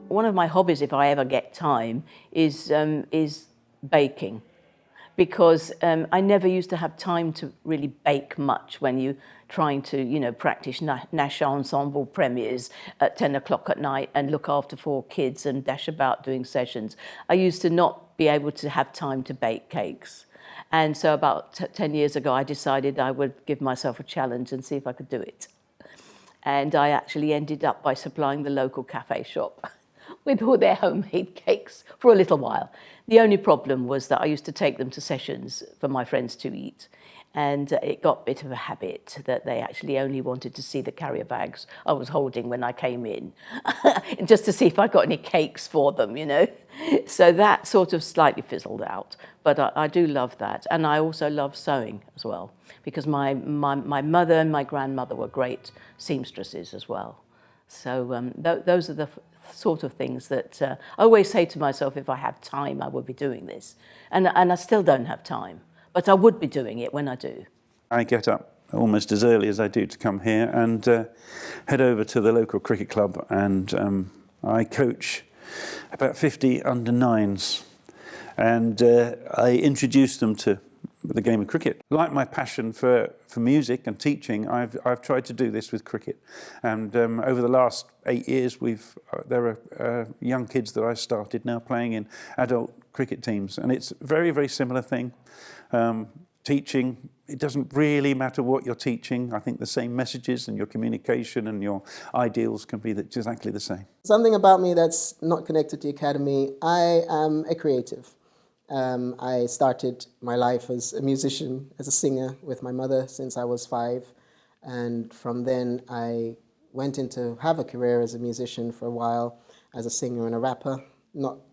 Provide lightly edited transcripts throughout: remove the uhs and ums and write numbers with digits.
one of my hobbies, if I ever get time, is baking, because I never used to have time to really bake much when you're trying to, practice Nash ensemble premieres at 10 o'clock at night and look after 4 kids and dash about doing sessions. I used to not be able to have time to bake cakes. And so about 10 years ago, I decided I would give myself a challenge and see if I could do it. And I actually ended up by supplying the local cafe shop with all their homemade cakes for a little while. The only problem was that I used to take them to sessions for my friends to eat, and it got a bit of a habit that they actually only wanted to see the carrier bags I was holding when I came in, just to see if I got any cakes for them, So that sort of slightly fizzled out, but I do love that. And I also love sewing as well, because my mother and my grandmother were great seamstresses as well. So those are the sort of things that I always say to myself, if I have time, I would be doing this. And I still don't have time, but I would be doing it when I do. I get up almost as early as I do to come here and head over to the local cricket club, and I coach about 50 under-9s, and I introduce them to the game of cricket. Like my passion for music and teaching, I've tried to do this with cricket. And over the last 8 years, there are young kids that I started now playing in adult cricket teams. And it's a very, very similar thing. Teaching, it doesn't really matter what you're teaching. I think the same messages and your communication and your ideals can be exactly the same. Something about me that's not connected to the academy, I am a creative. I started my life as a musician, as a singer with my mother since I was 5. And from then I went into have a career as a musician for a while, as a singer and a rapper.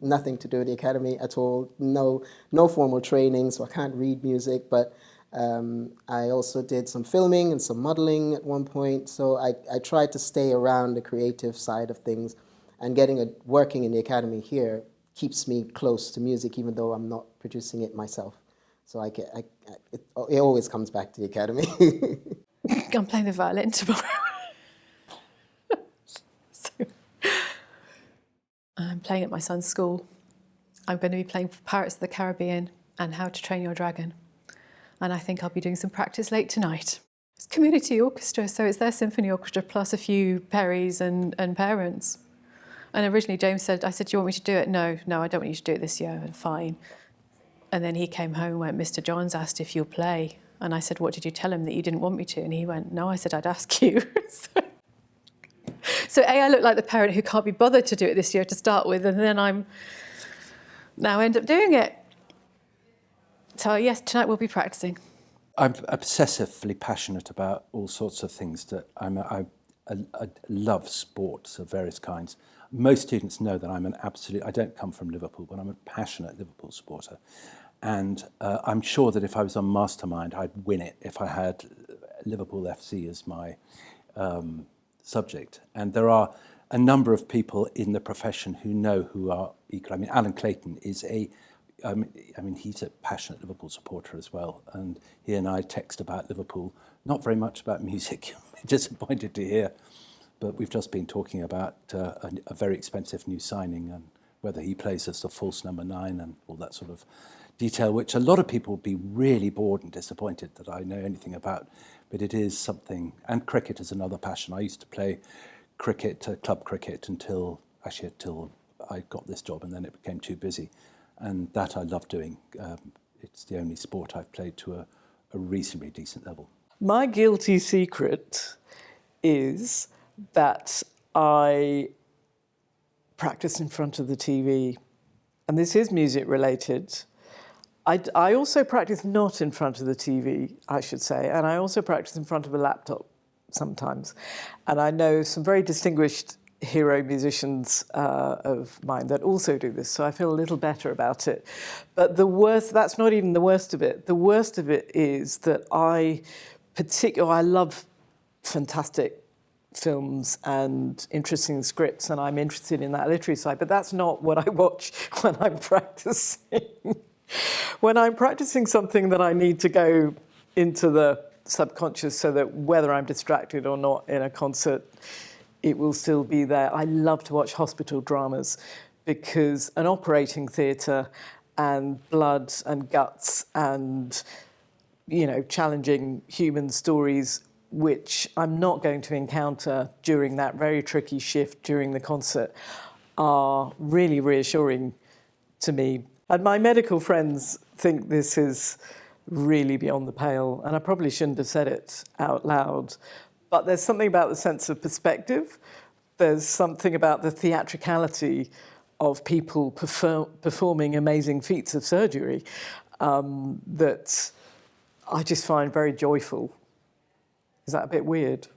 Nothing to do with the academy at all, no formal training, so I can't read music, but I also did some filming and some modeling at one point, so I tried to stay around the creative side of things, and working in the academy here keeps me close to music, even though I'm not producing it myself. So it always comes back to the academy. I'm playing the violin tomorrow. I'm playing at my son's school. I'm going to be playing Pirates of the Caribbean and How to Train Your Dragon. And I think I'll be doing some practice late tonight. It's community orchestra, so it's their symphony orchestra plus a few Perrys and parents. And originally James said, I said, do you want me to do it? No, I don't want you to do it this year. And fine. And then he came home and went, Mr. Johns asked if you'll play. And I said, what did you tell him, that you didn't want me to? And he went, no, I said, I'd ask you. So I look like the parent who can't be bothered to do it this year to start with, and then I'm now end up doing it. So yes, tonight we'll be practicing. I'm obsessively passionate about all sorts of things. I love sports of various kinds. Most students know that I don't come from Liverpool, but I'm a passionate Liverpool supporter. And I'm sure that if I was on Mastermind, I'd win it if I had Liverpool FC as my subject. And there are a number of people in the profession who are equal. I mean, Alan Clayton is he's a passionate Liverpool supporter as well. And he and I text about Liverpool, not very much about music. You'll be disappointed to hear. But we've just been talking about a very expensive new signing and whether he plays as the false number 9 and all that sort of detail, which a lot of people would be really bored and disappointed that I know anything about. But it is something, and cricket is another passion. I used to play cricket, club cricket, until I got this job, and then it became too busy. And that I love doing. It's the only sport I've played to a reasonably decent level. My guilty secret is that I practice in front of the TV. And this is music related. I also practice not in front of the TV, I should say, and I also practice in front of a laptop sometimes. And I know some very distinguished hero musicians of mine that also do this, so I feel a little better about it. But that's not even the worst of it. The worst of it is that I love fantastic films and interesting scripts, and I'm interested in that literary side, but that's not what I watch when I'm practicing. When I'm practicing something that I need to go into the subconscious so that whether I'm distracted or not in a concert, it will still be there. I love to watch hospital dramas because an operating theatre and blood and guts and, you know, challenging human stories, which I'm not going to encounter during that very tricky shift during the concert, are really reassuring to me. And my medical friends think this is really beyond the pale, and I probably shouldn't have said it out loud, but there's something about the sense of perspective. There's something about the theatricality of people performing amazing feats of surgery that I just find very joyful. Is that a bit weird?